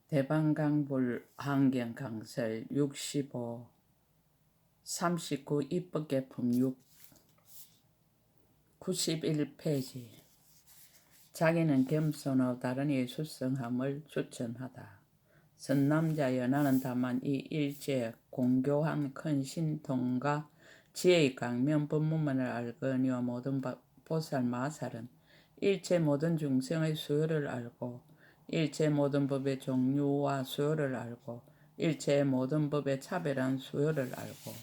대방강불 환경강설 65 39 입법개품 6 91페이지 자기는 겸손하고 다른 이의 수성함을 추천하다. 선남자여 나는 다만 이 일제 공교한 큰 신통과 지혜의 강명 법문만을 알거니와 모든 보살 마살은 일체 모든 중생의 수요를 알고 일체 모든 법의 종류와 수요를 알고 일체 모든 법의 차별한 수요를 알고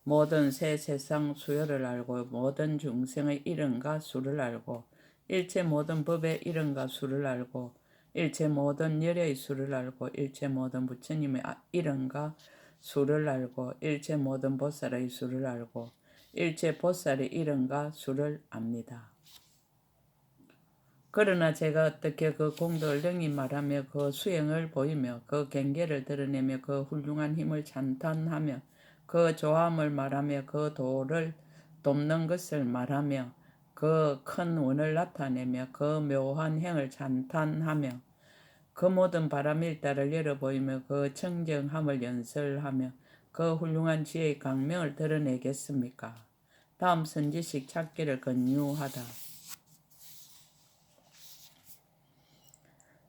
모든 새 세상 수요를 알고 모든 중생의 이름과 수를 알고 일체 모든 법의 이름과 수를 알고 일체 모든 열의 수를 알고 일체 모든 부처님의 이름과 수를 알고 일체 모든 보살의 수를 알고 일체 보살의 이름과 수를 압니다. 그러나 제가 어떻게 그 공덕을 능히 말하며 그 수행을 보이며 그 경계를 드러내며 그 훌륭한 힘을 찬탄하며 그 조함을 말하며 그 도를 돕는 것을 말하며 그 큰 원을 나타내며 그 묘한 행을 찬탄하며 그 모든 바람일다를 열어보이며 그 청정함을 연설하며 그 훌륭한 지혜의 강명을 드러내겠습니까? 다음 선지식 찾기를 권유하다.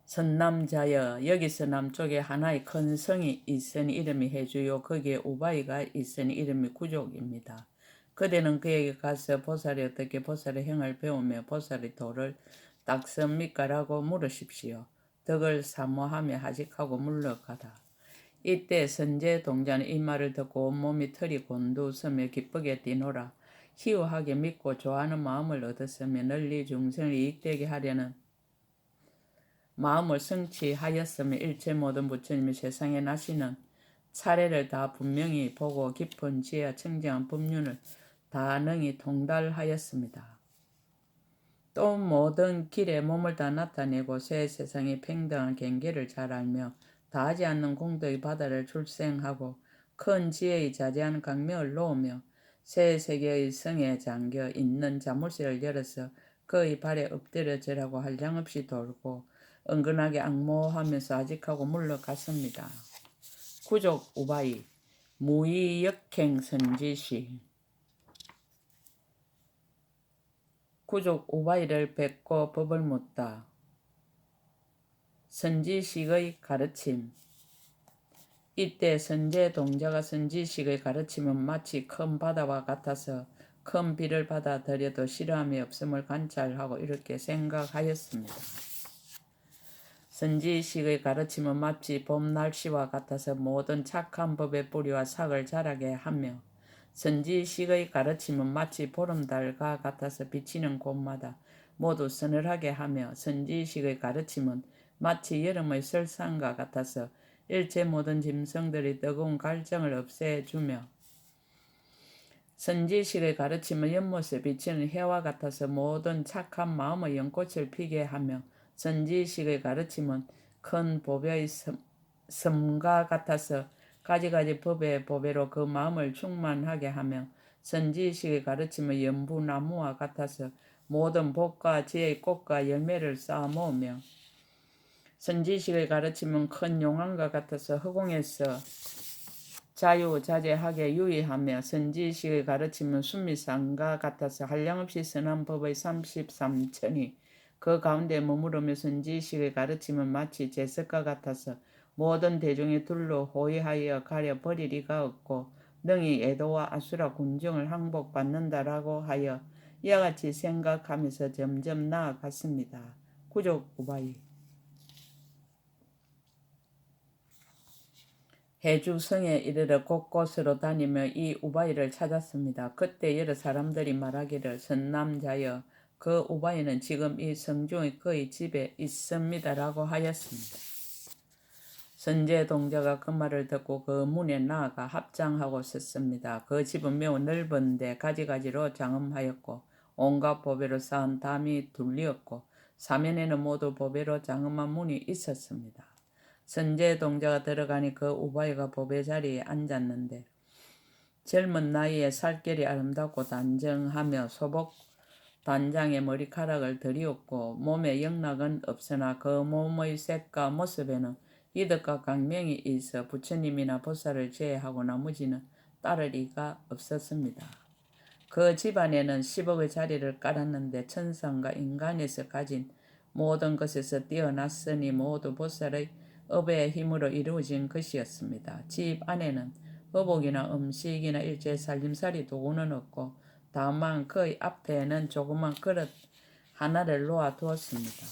선남자여 여기서 남쪽에 하나의 큰 성이 있으니 이름이 해주요 거기에 우바이가 있으니 이름이 구족입니다. 그대는 그에게 가서 보살이 어떻게 보살의 행을 배우며 보살의 도를 닦습니까? 라고 물으십시오. 덕을 사모하며 하직하고 물러가다. 이때 선제 동자는 이 말을 듣고 온몸이 털이 곤두서며 기쁘게 뛰노라. 희우하게 믿고 좋아하는 마음을 얻었으며 널리 중생을 이익되게 하려는 마음을 성취하였으며 일체 모든 부처님이 세상에 나시는 차례를 다 분명히 보고 깊은 지혜와 청정한 법륜을 다 능히 통달하였습니다. 또 모든 길에 몸을 다 나타내고 새 세상의 평등한 경계를 잘 알며 다하지 않는 공덕의 바다를 출생하고 큰 지혜의 자제한 강명을 놓으며 새 세계의 성에 잠겨 있는 자물쇠를 열어서 그의 발에 엎드려 절하고 한량없이 돌고 은근하게 악모하면서 아직하고 물러갔습니다. 구족 우바이 무의역행 선지시 구족 우바이를 뵙고 법을 묻다. 선지식의 가르침 이때 선제 동자가 선지식의 가르침은 마치 큰 바다와 같아서 큰 비를 받아들여도 싫어함이 없음을 관찰하고 이렇게 생각하였습니다. 선지식의 가르침은 마치 봄 날씨와 같아서 모든 착한 법의 뿌리와 삭을 자라게 하며 선지식의 가르침은 마치 보름달과 같아서 비치는 곳마다 모두 서늘하게 하며 선지식의 가르침은 마치 여름의 설산과 같아서 일체 모든 짐승들이 뜨거운 갈증을 없애주며 선지식의 가르침은 연못에 비치는 해와 같아서 모든 착한 마음의 연꽃을 피게 하며 선지식의 가르침은 큰 보배의 섬과 같아서 가지가지 법의 보배로 그 마음을 충만하게 하며 선지식의 가르침은 연부나무와 같아서 모든 복과 지혜의 꽃과 열매를 쌓아 모으며 선지식의 가르침은 큰 용암과 같아서 허공에서 자유자재하게 유의하며 선지식의 가르침은 순미산과 같아서 한량없이 선한 법의 33천이 그 가운데 머무르며 선지식의 가르침은 마치 제석과 같아서 모든 대중의 둘로 호위하여 가려버릴 리가 없고 능히 애도와 아수라 군중을 항복받는다라고 하여 이와 같이 생각하면서 점점 나아갔습니다. 구족 우바이 해주성에 이르러 곳곳으로 다니며 이 우바이를 찾았습니다. 그때 여러 사람들이 말하기를 선남자여 그 우바이는 지금 이 성중의 그의 집에 있습니다라고 하였습니다. 선제 동자가 그 말을 듣고 그 문에 나아가 합장하고 섰습니다. 그 집은 매우 넓은데 가지가지로 장엄하였고 온갖 보배로 쌓은 담이 둘리었고 사면에는 모두 보배로 장엄한 문이 있었습니다. 선제 동자가 들어가니 그 우바이가 보배 자리에 앉았는데 젊은 나이에 살결이 아름답고 단정하며 소복 단장에 머리카락을 들이었고 몸에 영락은 없으나 그 몸의 색과 모습에는 이덕과 강명이 있어 부처님이나 보살을 제외하고 나머지는 따를 이가 없었습니다. 그 집안에는 10억의 자리를 깔았는데 천상과 인간에서 가진 모든 것에서 뛰어났으니 모두 보살의 업의 힘으로 이루어진 것이었습니다. 집 안에는 의복이나 음식이나 일제 살림살이 도구는 없고 다만 그의 앞에는 조그만 그릇 하나를 놓아 두었습니다.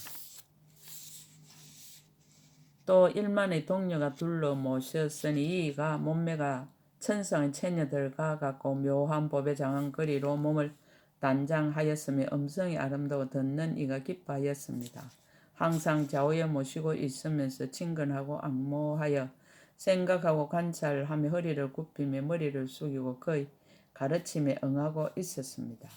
또 1만의 동료가 둘러 모셨으니 이가 몸매가 천상의 처녀들과 같고 묘한 법에 장한 거리로 몸을 단장하였으며 음성이 아름다워 듣는 이가 기뻐하였습니다. 항상 좌우에 모시고 있으면서 친근하고 악모하여 생각하고 관찰하며 허리를 굽히며 머리를 숙이고 그의 가르침에 응하고 있었습니다.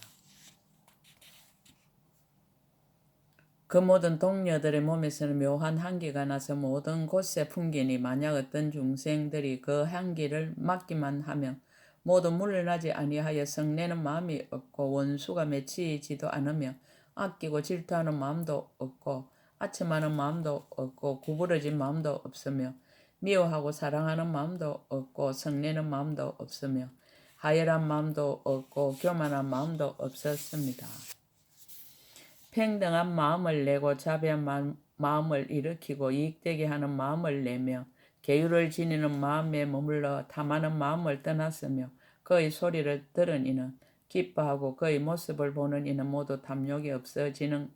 그 모든 동료들의 몸에서는 묘한 향기가 나서 모든 곳에 풍기니 만약 어떤 중생들이 그 향기를 맡기만 하면 모두 물러나지 아니하여 성내는 마음이 없고 원수가 맺히지도 않으며 아끼고 질투하는 마음도 없고 아첨하는 마음도 없고 구부러진 마음도 없으며 미워하고 사랑하는 마음도 없고 성내는 마음도 없으며 하열한 마음도 없고 교만한 마음도 없었습니다. 평등한 마음을 내고 자비한 마음을 일으키고 이익되게 하는 마음을 내며 계율을 지니는 마음에 머물러 탐하는 마음을 떠났으며 그의 소리를 들은 이는 기뻐하고 그의 모습을 보는 이는 모두 탐욕이 없어지는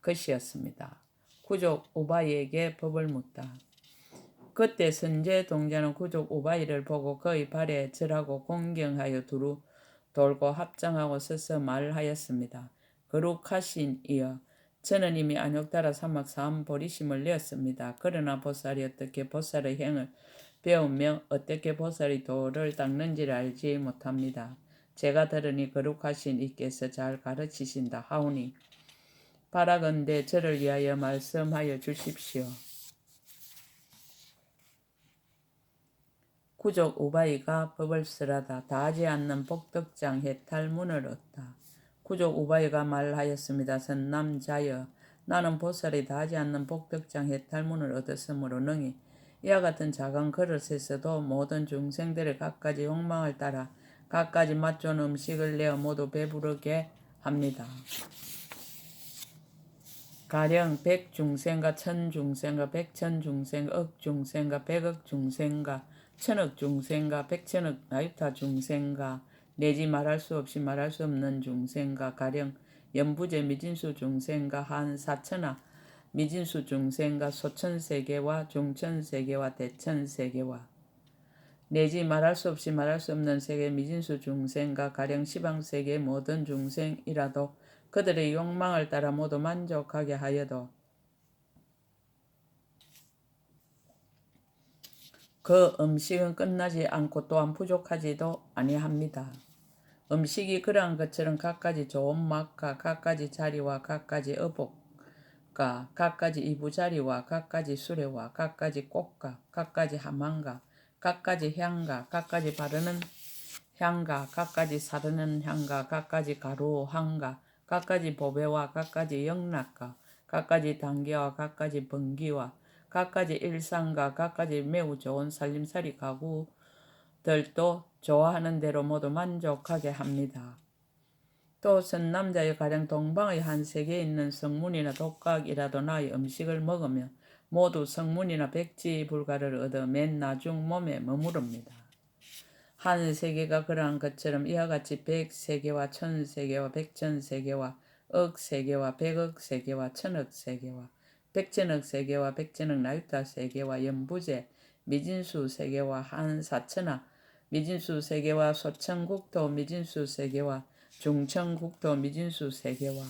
것이었습니다. 구족 우바이에게 법을 묻다. 그때 선제 동자는 구족 우바이를 보고 그의 발에 절하고 공경하여 두루 돌고 합장하고 서서 말하였습니다. 거룩하신 이여, 저는 이미 안욕따라 사막 사암 보리심을 내었습니다. 그러나 보살이 어떻게 보살의 행을 배우며 어떻게 보살이 도를 닦는지를 알지 못합니다. 제가 들으니 거룩하신 이께서 잘 가르치신다 하오니 바라건대 저를 위하여 말씀하여 주십시오. 구족 우바이가 법을 쓰라다. 다하지 않는 복덕장 해탈문을 얻다. 구족 우바이가 말하였습니다. 선남자여, 나는 보살이 다하지 않는 복덕장 해탈문을 얻었으므로 능히 이와 같은 작은 그릇에서도 모든 중생들의 갖가지 욕망을 따라 갖가지 맛 좋은 음식을 내어 모두 배부르게 합니다. 가령 100중생과 1000중생과 100,000중생, 억중생과 100억중생과 1000억중생과 100,000억 나유타중생과 내지 말할 수 없이 말할 수 없는 중생과 가령 연부제 미진수 중생과 한 사천하 미진수 중생과 소천세계와 중천세계와 대천세계와 내지 말할 수 없이 말할 수 없는 세계 미진수 중생과 가령 시방세계의 모든 중생이라도 그들의 욕망을 따라 모두 만족하게 하여도 그 음식은 끝나지 않고 또한 부족하지도 아니합니다. 음식이 그러한 것처럼 갖가지 좋은 맛과 갖가지 자리와 갖가지 의복과 갖가지 이부자리와 갖가지 수레와 갖가지 꽃과 갖가지 하만과 갖가지 향과 갖가지 바르는 향과 갖가지 사르는 향과 갖가지 가루 향과 갖가지 보배와 갖가지 영락과 갖가지 단계와 갖가지 번기와 갖가지 일상과 갖가지 매우 좋은 살림살이 가구들도 좋아하는 대로 모두 만족하게 합니다. 또 선남자의 가령 동방의 한 세계에 있는 성문이나 독각이라도 나의 음식을 먹으며 모두 성문이나 백지불가를 얻어 맨 나중 몸에 머무릅니다. 한 세계가 그러한 것처럼 이와 같이 100세계와 1000세계와 100,000세계와 억세계와 100억세계와 1000억세계와 100,000억세계와 100,000억 나유타세계와 연부제 미진수세계와 한 사천하 미진수세계와 소천국토 미진수세계와 중천국토 미진수세계와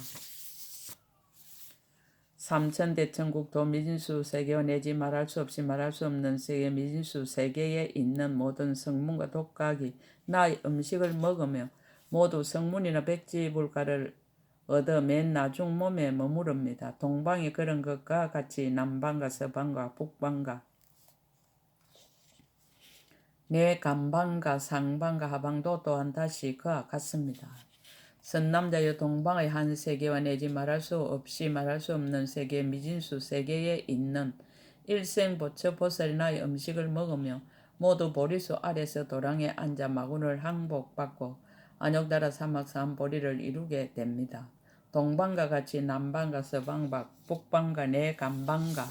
삼천대천국토 미진수세계와 내지 말할 수 없이 말할 수 없는 세계 미진수세계에 있는 모든 성문과 독각이 나의 음식을 먹으며 모두 성문이나 백지불가를 얻어 맨 나중 몸에 머무릅니다. 동방이 그런 것과 같이 남방과 서방과 북방과 내 간방과 상방과 하방도 또한 다시 그와 같습니다. 선남자여 동방의 한 세계와 내지 말할 수 없는 세계 미진수 세계에 있는 일생보처 보살이나 음식을 먹으며 모두 보리수 아래서 도랑에 앉아 마군을 항복받고 안욕다라 사막산 보리를 이루게 됩니다. 동방과 같이 남방과 서방과 북방과 내간방과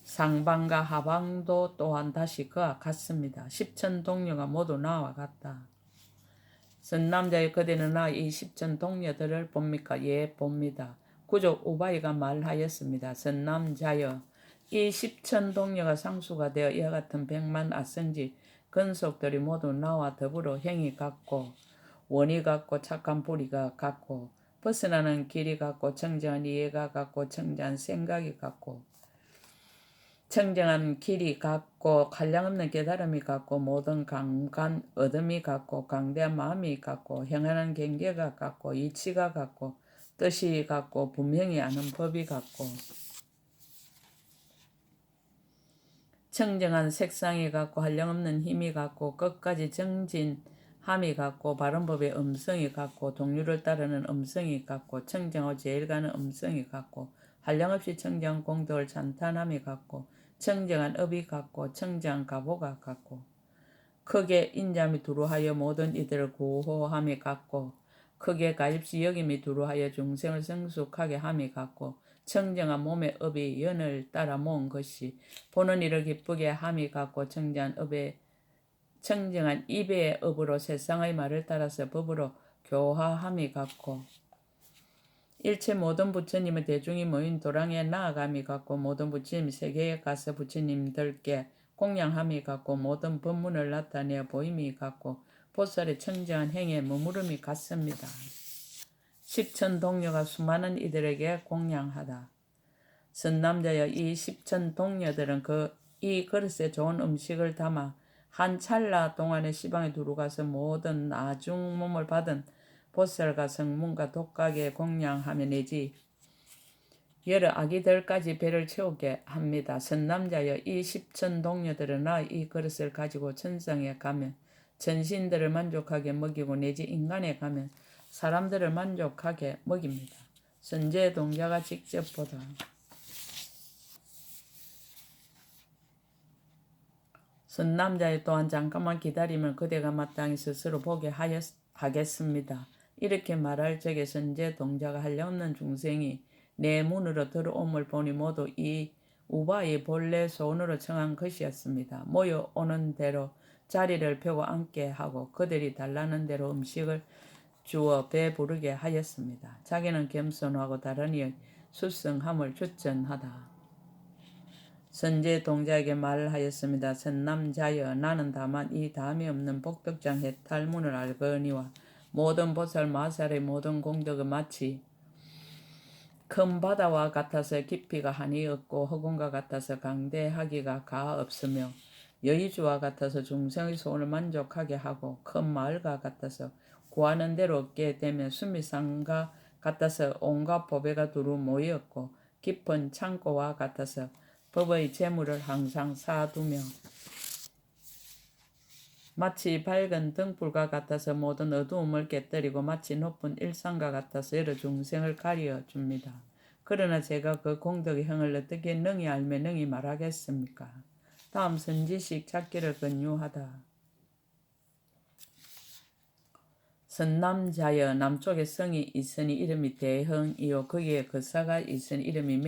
상방과 하방도 또한 다시 그와 같습니다. 십천 동료가 모두 나와 같다. 선남자의 그대는 이 십천 동료들을 봅니까? 예, 봅니다. 구족 우바이가 말하였습니다. 선남자여, 이 십천 동료가 상수가 되어 이와 같은 백만 아성지 근속들이 모두 나와 더불어 행이 같고 원이 같고 착한 불의가 같고 벗어나는 길이 같고 청정한 이해가 같고 청정한 생각이 같고 청정한 길이 같고 한량없는 깨달음이 같고 모든 강간 어둠이 같고 강대한 마음이 같고 행하는 경계가 같고 이치가 같고 뜻이 같고 분명히 아는 법이 같고 청정한 색상이 같고 한량없는 힘이 같고 끝까지 정진함이 같고 바른 법의 음성이 같고 동류를 따르는 음성이 같고 청정하고 제일 가는 음성이 같고 한량없이 청정한 공덕을 찬탄함이 같고 청정한 업이 같고 청정한 가보가 같고 크게 인잠이 두루하여 모든 이들을 구호함이 같고 크게 가입시 여김이 두루하여 중생을 성숙하게 함이 같고 청정한 몸의 업이 연을 따라 모은 것이 보는 이를 기쁘게 함이 같고 청정한 입의 업으로 세상의 말을 따라서 법으로 교화함이 같고 일체 모든 부처님의 대중이 모인 도랑에 나아감이 같고 모든 부처님 세계에 가서 부처님들께 공양함이 같고 모든 법문을 나타내어 보임이 같고 보살의 청정한 행에 머무름이 같습니다. 십천 동료가 수많은 이들에게 공양하다. 선남자여, 이 십천 동료들은 이 그릇에 좋은 음식을 담아 한 찰나 동안에 시방에 두루가서 모든 나중 몸을 받은 보살과 성문과 독각에 공양하며 내지 여러 아기들까지 배를 채우게 합니다. 선남자여, 이 십천 동료들은 이 그릇을 가지고 천상에 가면 전신들을 만족하게 먹이고 내지 인간에 가면 사람들을 만족하게 먹입니다. 선제 동자가 직접 보다. 선남자여, 또한 잠깐만 기다리면 그대가 마땅히 스스로 보게 하겠습니다. 이렇게 말할 적에 선제 동자가 한량없는 중생이 내 문으로 들어옴을 보니 모두 이 우바의 본래 소원으로 청한 것이었습니다. 모여오는 대로 자리를 펴고 앉게 하고 그들이 달라는 대로 음식을 주어 배부르게 하였습니다. 자기는 겸손하고 다른 이의 수성함을 추천하다. 선제 동자에게 말하였습니다. 선남자여, 나는 다만 이 다음이 없는 복덕장 해탈문을 알거니와 모든 보살 마살의 모든 공덕은 마치 큰 바다와 같아서 깊이가 한이 없고 허공과 같아서 강대하기가 가없으며 여의주와 같아서 중생의 소원을 만족하게 하고 큰 마을과 같아서 구하는 대로 얻게 되며 수미상과 같아서 온갖 보배가 두루 모였고 깊은 창고와 같아서 법의 재물을 항상 쌓아두며 마치 밝은 등불과 같아서 모든 어두움을 깨뜨리고 마치 높은 일산과 같아서 여러 중생을 가리어 줍니다. 그러나 제가 그 공덕의 형을 어떻게 능히 알며 능히 말하겠습니까? 다음 선지식 찾기를 권유하다. 선남자여, 남쪽에 성이 있으니 이름이 대흥이요 거기에 거사가 있으니 이름이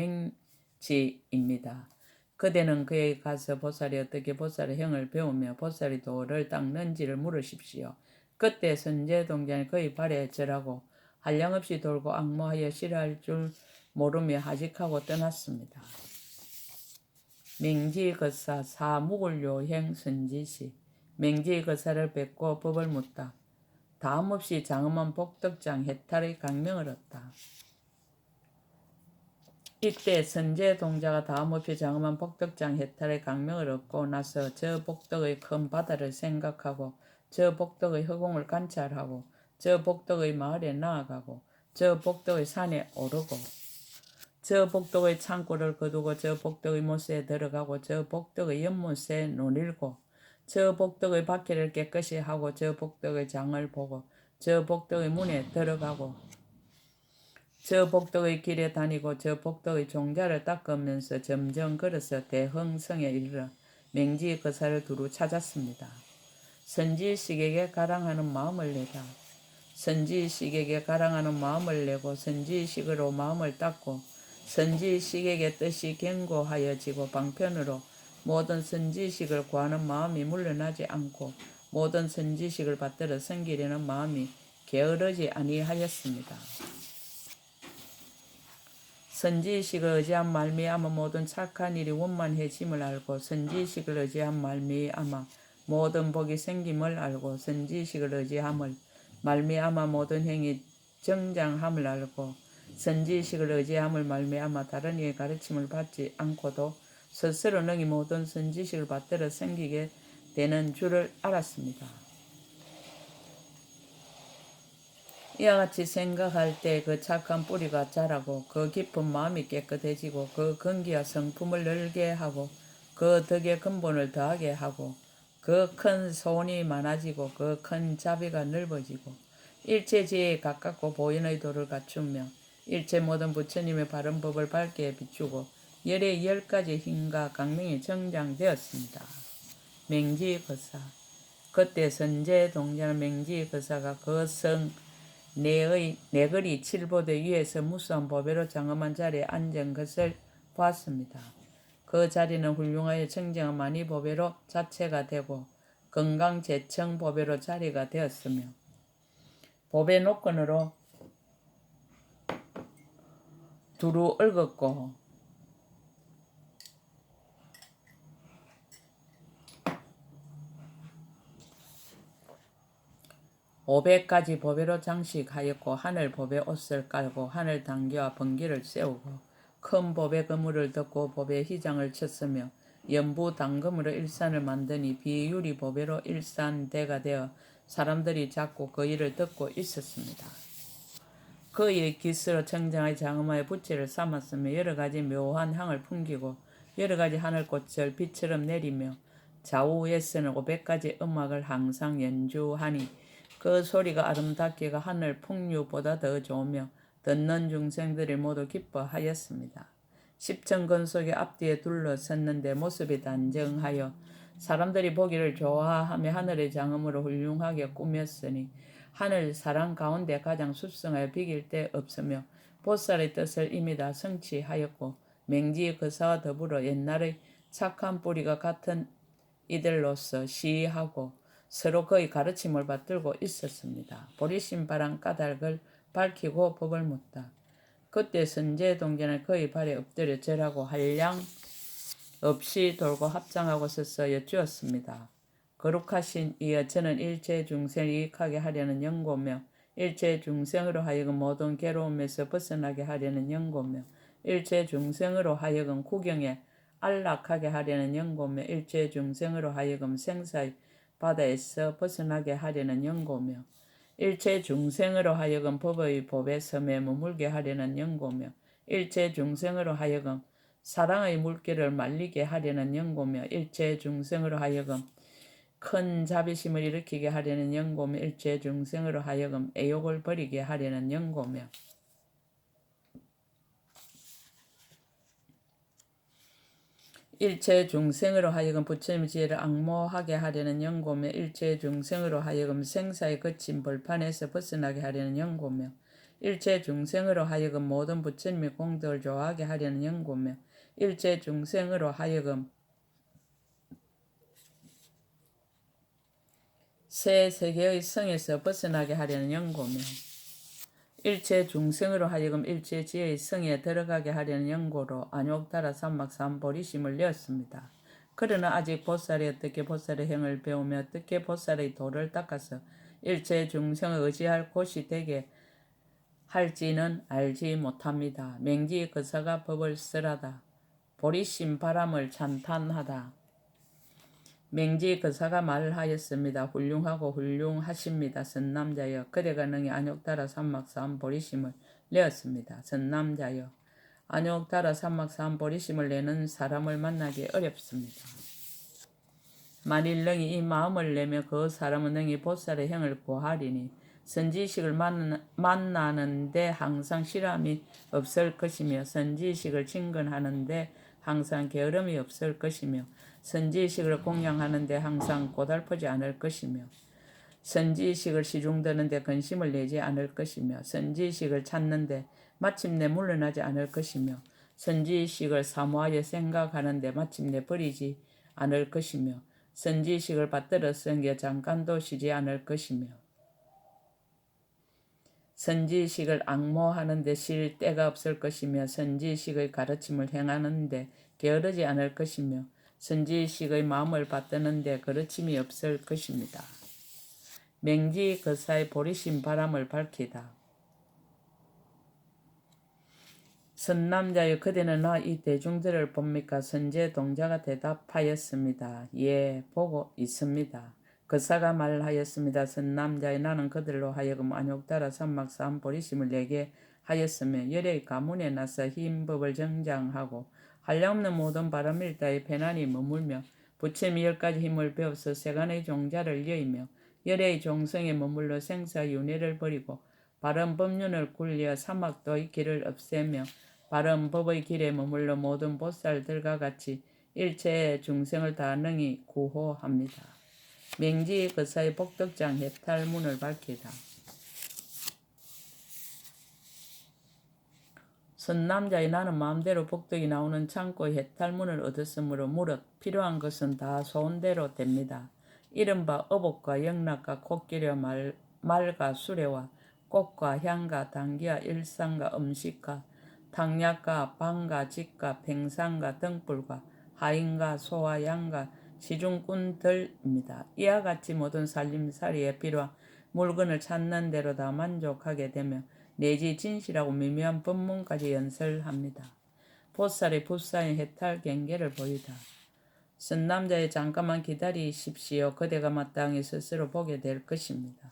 맹지입니다. 그대는 그에게 가서 보살이 어떻게 보살의 형을 배우며 보살이 도를 닦는지를 물으십시오. 그때 선제 동자는 그의 발에 절하고 한량없이 돌고 악모하여 싫어할 줄 모르며 하직하고 떠났습니다. 맹지 거사 사무굴요행 선지시. 맹지 거사를 뵙고 법을 묻다. 다음없이 장엄한 복덕장 해탈의 강명을 얻다. 이때 선제 동자가 다음없이 장엄한 복덕장 해탈의 강명을 얻고 나서 저 복덕의 큰 바다를 생각하고 저 복덕의 허공을 관찰하고 저 복덕의 마을에 나아가고 저 복덕의 산에 오르고 저 복덕의 창고를 거두고 저 복덕의 못에 들어가고 저 복덕의 연못에 논일고 저 복덕의 바퀴를 깨끗이 하고 저 복덕의 장을 보고 저 복덕의 문에 들어가고 저 복덕의 길에 다니고 저 복덕의 종자를 닦으면서 점점 걸어서 대흥성에 이르러 맹지 거사를 두루 찾았습니다. 선지식에게 가랑하는 마음을 내다. 선지식에게 가랑하는 마음을 내고 선지식으로 마음을 닦고 선지식에게 뜻이 견고하여지고 방편으로 모든 선지식을 구하는 마음이 물러나지 않고 모든 선지식을 받들어 섬기려는 마음이 게으르지 아니하였습니다. 선지식을 의지한 말미암아 모든 착한 일이 원만해짐을 알고 선지식을 의지한 말미암아 모든 복이 생김을 알고 선지식을 의지함을 말미암아 모든 행위 정장함을 알고 선지식을 의지함을 말미암아 다른 이의 가르침을 받지 않고도 스스로 능히 모든 선지식을 받들어 섬기게 되는 줄을 알았습니다. 이와 같이 생각할 때 그 착한 뿌리가 자라고 그 깊은 마음이 깨끗해지고 그根기와 성품을 늘게 하고 그 덕의 근본을 더하게 하고 그 큰 소원이 많아지고 그 큰 자비가 넓어지고 일체 지혜에 가깝고 보인의 도를 갖추며 일체 모든 부처님의 바른 법을 밝게 비추고 열의 10가지 힘과 강명이 정장되었습니다. 맹지거사. 그때 선제동자는 맹지거사가 그 성 내거리 7보대 위에서 무수한 보배로 장엄한 자리에 앉은 것을 보았습니다. 그 자리는 훌륭하여 청정한 많이 보배로 자체가 되고 건강제청 보배로 자리가 되었으며 보배 노건으로 두루 얽었고 500가지 보배로 장식하였고 하늘 보배 옷을 깔고 하늘 단기와 번기를 세우고 큰 보배 그물을 덮고 보배 휘장을 쳤으며 연부 당금으로 일산을 만드니 비유리 보배로 일산대가 되어 사람들이 잡고 그 일을 듣고 있었습니다. 그의 깃으로 청정의 장엄하여 부채를 삼았으며 여러가지 묘한 향을 풍기고 여러가지 하늘꽃을 빛처럼 내리며 좌우에서는 500가지 음악을 항상 연주하니 그 소리가 아름답기가 하늘 풍류보다 더 좋으며 듣는 중생들이 모두 기뻐하였습니다. 십천건 속에 앞뒤에 둘러섰는데 모습이 단정하여 사람들이 보기를 좋아하며 하늘의 장엄으로 훌륭하게 꾸몄으니 하늘 사람 가운데 가장 숫성하여 비길 데 없으며 보살의 뜻을 이미 다 성취하였고 맹지 거사와 더불어 옛날의 착한 뿌리가 같은 이들로서 시하고 서로 그의 가르침을 받들고 있었습니다. 보리신바람 까닭을 밝히고 법을 묻다. 그때 선제동자는 그의 발에 엎드려 절하고 한량 없이 돌고 합장하고 서서 여쭈었습니다. 거룩하신 이여 저는 일체 중생을 이익하게 하려는 연고며 일체 중생으로 하여금 모든 괴로움에서 벗어나게 하려는 연고며 일체 중생으로 하여금 구경에 안락하게 하려는 연고며 일체 중생으로 하여금 생사의 바다에서 벗어나게 하려는 연고며 일체 중생으로 하여금 법의 법의 섬에 머물게 하려는 연고며 일체 중생으로 하여금 사랑의 물결을 말리게 하려는 연고며 일체 중생으로 하여금 큰 자비심을 일으키게 하려는 연고며 일체 중생으로 하여금 애욕을 버리게 하려는 연고며 일체 중생으로 하여금 부처님의 지혜를 앙모하게 하려는 연고며 일체 중생으로 하여금 생사의 거친 벌판에서 벗어나게 하려는 연고며 일체 중생으로 하여금 모든 부처님의 공덕을 좋아하게 하려는 연고며 일체 중생으로 하여금 새 세계의 성에서 벗어나게 하려는 연고며 일체 중생으로 하여금 일체 지혜의 성에 들어가게 하려는 연고로 안욕따라 삼막삼보리심을 내었습니다. 그러나 아직 보살이 어떻게 보살의 행을 배우며 어떻게 보살의 도를 닦아서 일체 중생을 의지할 곳이 되게 할지는 알지 못합니다. 맹지 거사가 법을 쓰라다. 보리심 바람을 찬탄하다. 맹지 거사가 말을 하였습니다. 훌륭하고 훌륭하십니다. 선남자여 그대가 능히 안욕따라 삼막삼 보리심을 내었습니다. 선남자여 안욕따라 삼막삼 보리심을 내는 사람을 만나기 어렵습니다. 만일 능히 이 마음을 내며 그 사람은 능히 보살의 행을 구하리니 선지식을 만나는데 항상 실함이 없을 것이며 선지식을 친근하는데 항상 게으름이 없을 것이며 선지식을 공양하는데 항상 고달프지 않을 것이며 선지식을 시중드는데 근심을 내지 않을 것이며 선지식을 찾는데 마침내 물러나지 않을 것이며 선지식을 사모하여 생각하는데 마침내 버리지 않을 것이며 선지식을 받들어 쓴게 잠깐도 쉬지 않을 것이며 선지식을 앙모하는데 쉴 때가 없을 것이며 선지식의 가르침을 행하는데 게으르지 않을 것이며 선지식의 마음을 받드는데 거르침이 없을 것입니다. 맹지 거사의 보리신 바람을 밝히다. 선남자여 그대는 이 대중들을 봅니까? 선제 동자가 대답하였습니다. 예, 보고 있습니다. 거사가 말하였습니다. 선남자여 나는 그들로 하여금 안욕따라 산막사한 보리심을 내게 하였으며 열의 가문에 나서 흰 법을 정장하고 한량없는 모든 바람일다의 배난이 머물며 부처님이 10가지 힘을 배워서 세간의 종자를 여이며 열의 종성에 머물러 생사윤회를 버리고 바른 법륜을 굴려 사막도의 길을 없애며 바른 법의 길에 머물러 모든 보살들과 같이 일체의 중생을 다 능히 구호합니다. 맹지 거사의 복덕장 해탈문을 밝히다. 선남자의 나는 마음대로 복덕이 나오는 창고의 해탈문을 얻었으므로 무릇 필요한 것은 다 소원대로 됩니다. 이른바 어복과 영락과 코끼리와 말과 수레와 꽃과 향과 당기와 일상과 음식과 당약과 방과 직과 팽상과 등불과 하인과 소와 양과 시중꾼들입니다. 이와 같이 모든 살림살이에 필요한 물건을 찾는 대로 다 만족하게 되며 내지 진실하고 미묘한 법문까지 연설합니다. 보살의 붓사인 해탈 경계를 보이다. 선남자의 잠깐만 기다리십시오. 그대가 마땅히 스스로 보게 될 것입니다.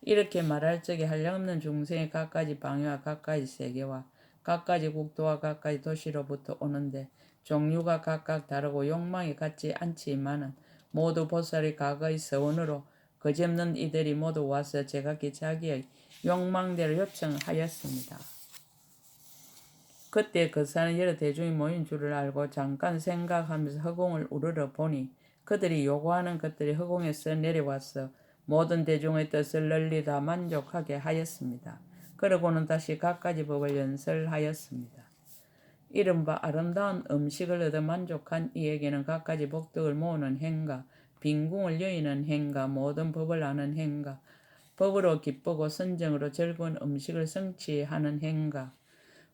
이렇게 말할 적에 한량없는 중생의 갖가지 방해와 갖가지 세계와 갖가지 국도와 갖가지 도시로부터 오는데 종류가 각각 다르고 욕망이 같지 않지만은 모두 보살의 과거의 서원으로 거짓없는 이들이 모두 와서 제각기 자기의 욕망대로 요청하였습니다. 그때 거사는 여러 대중이 모인 줄을 알고 잠깐 생각하면서 허공을 우러러 보니 그들이 요구하는 것들이 허공에서 내려와서 모든 대중의 뜻을 널리 다 만족하게 하였습니다. 그러고는 다시 갖가지 법을 연설하였습니다. 이른바 아름다운 음식을 얻어 만족한 이에게는 갖가지 복덕을 모으는 행가, 빈궁을 여의는 행가, 모든 법을 아는 행가, 법으로 기쁘고 선정으로 즐거운 음식을 성취하는 행가,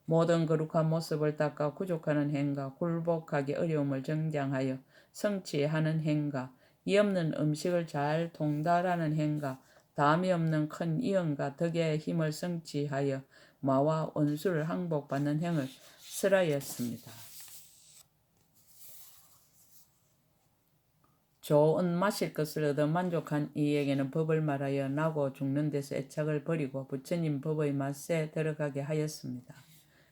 모든 거룩한 모습을 닦아 구족하는 행가, 굴복하게 어려움을 정장하여 성취하는 행가, 이 없는 음식을 잘 통달하는 행가, 담이 없는 큰 이언과 덕의 힘을 성취하여 마와 원수를 항복받는 행을 설하였습니다. 좋은 마실 것을 얻어 만족한 이에게는 법을 말하여 나고 죽는 데서 애착을 버리고 부처님 법의 맛에 들어가게 하였습니다.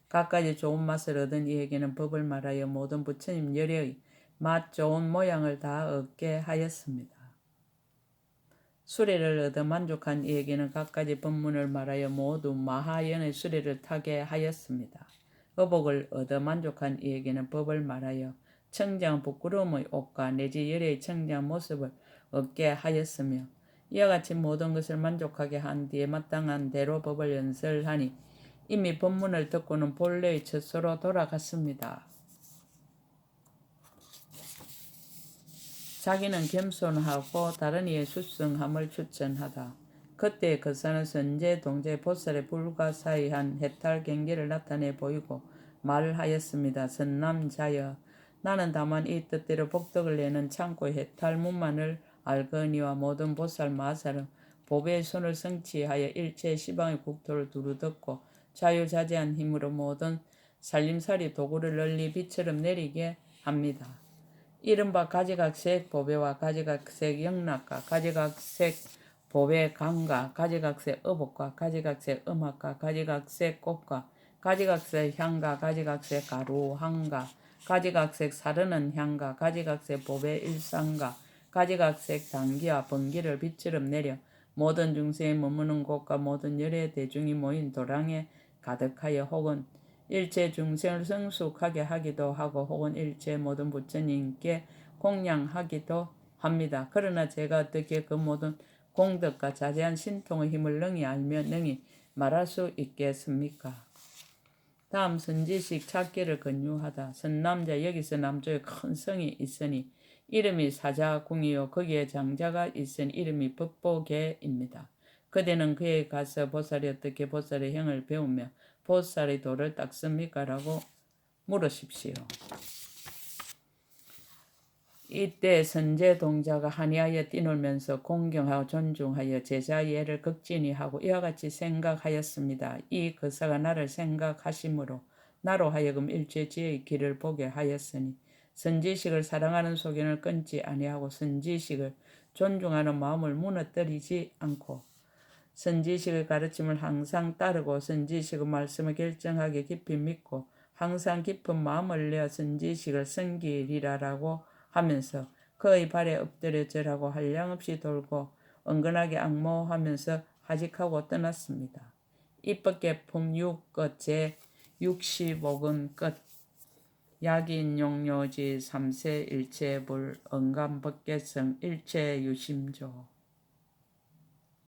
갖가지 좋은 맛을 얻은 이에게는 법을 말하여 모든 부처님 열애의 맛 좋은 모양을 다 얻게 하였습니다. 수레를 얻어 만족한 이에게는 갖가지 법문을 말하여 모두 마하연의 수레를 타게 하였습니다. 어복을 얻어 만족한 이에게는 법을 말하여 청정 부끄러움의 옷과 내지 열애의 청정 모습을 얻게 하였으며 이와 같이 모든 것을 만족하게 한 뒤에 마땅한 대로 법을 연설하니 이미 법문을 듣고는 본래의 처소로 돌아갔습니다. 자기는 겸손하고 다른 이의 수승함을 추천하다. 그때 거사는 선제 동제 보살의 불가사의한 해탈 경계를 나타내 보이고 말하였습니다. 선남자여, 나는 다만 이 뜻대로 복덕을 내는 창고의 해탈문만을 알거니와 모든 보살 마살은 보배의 손을 성취하여 일체 시방의 국토를 두루덮고 자유자재한 힘으로 모든 살림살이 도구를 널리 비처럼 내리게 합니다. 이른바 가지각색 보배와 가지각색 영락과 가지각색 보배 강과 가지각색 어복과 가지각색 음악과 가지각색 꽃과 가지각색 향과 가지각색 가루 향과 가지각색 사르는 향과 가지각색 보배 일상과 가지각색 당기와 번기를 빛처럼 내려 모든 중생이 머무는 곳과 모든 열의 대중이 모인 도랑에 가득하여 혹은 일체 중생을 성숙하게 하기도 하고 혹은 일체 모든 부처님께 공양하기도 합니다. 그러나 제가 어떻게 그 모든 공덕과 자세한 신통의 힘을 능히 알며 능히 말할 수 있겠습니까? 다음 선지식 찾기를 권유하다. 선남자 여기서 남쪽에 큰 성이 있으니 이름이 사자궁이요 거기에 장자가 있으니 이름이 법보계입니다. 그대는 그에 가서 보살이 어떻게 보살의 행을 배우며 보살의 도를 닦습니까? 라고 물으십시오. 이때 선제동자가 한이하여 뛰놀면서 공경하고 존중하여 제자의 예를 극진히 하고 이와 같이 생각하였습니다. 이 거사가 나를 생각하심으로 나로 하여금 일체지의 길을 보게 하였으니 선지식을 사랑하는 소견을 끊지 아니하고 선지식을 존중하는 마음을 무너뜨리지 않고 선지식의 가르침을 항상 따르고 선지식의 말씀을 결정하게 깊이 믿고 항상 깊은 마음을 내어 선지식을 섬기리라라고 하면서 그의 발에 엎드려 절하고 한량없이 돌고 은근하게 악모하면서 하직하고 떠났습니다. 입법계품 6끝 제65근 끝 약인용료지 3세 일체불 언감법계성 일체유심조